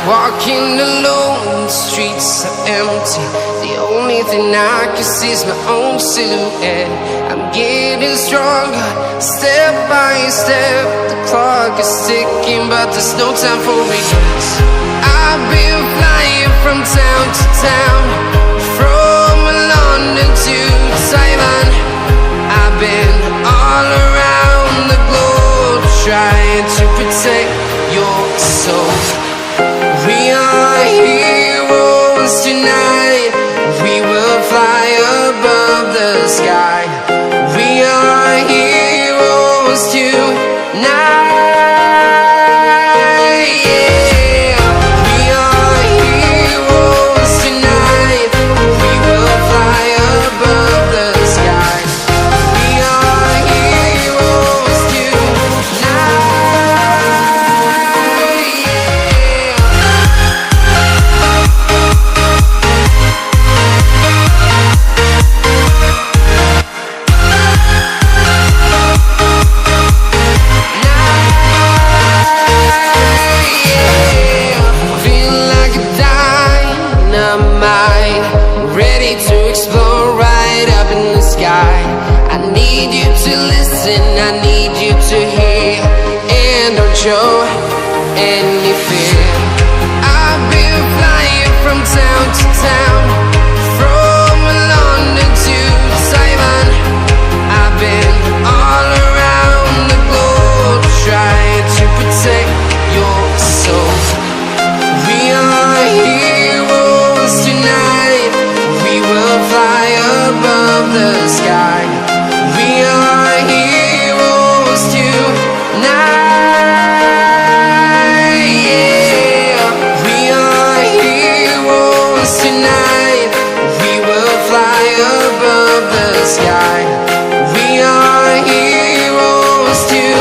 Walking alone, the streets are empty. The only thing I can see is my own silhouette. I'm getting stronger, step by step. The clock is ticking, but there's no time for regrets. I've been flying from town to town, from London to Taiwan. I've been all around the globe, trying to protect your soul. We are heroes tonight. We will fly above the sky. We are heroes tonight. Yeah. We are heroes tonight. We will fly above the sky. We are heroes tonight. Ready to explore right up in the sky. I need you to listen, I need you to hear, and don't show any fear. I've been flying from town to town, from London to Taiwan. I've been all around the globe, trying to protect your soul. We are heroes tonight. We will fly above the sky. We are heroes tonight. Yeah. We are heroes tonight. We will fly above the sky. We are heroes tonight.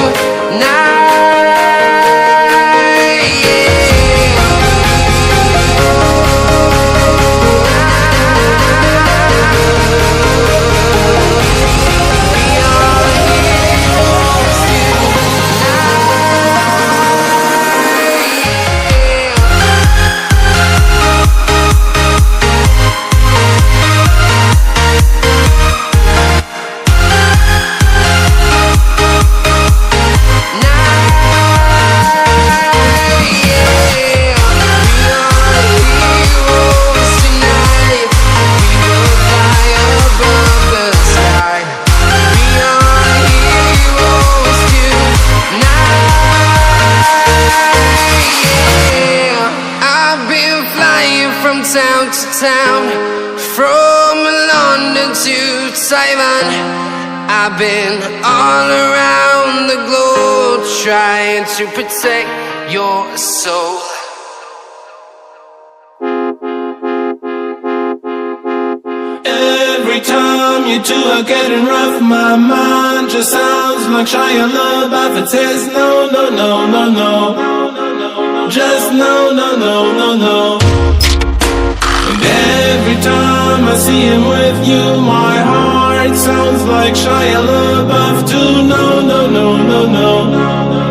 Town to town, from London to Taiwan. I've been all around the globe, trying to protect your soul. Every time you two are getting rough, my mind just sounds like Shia LaBeouf. It says no, no, no, no, no, just no, no, no, no, no. And every time I see him with you, my heart sounds like Shia LaBeouf too. No, no, no, no, no.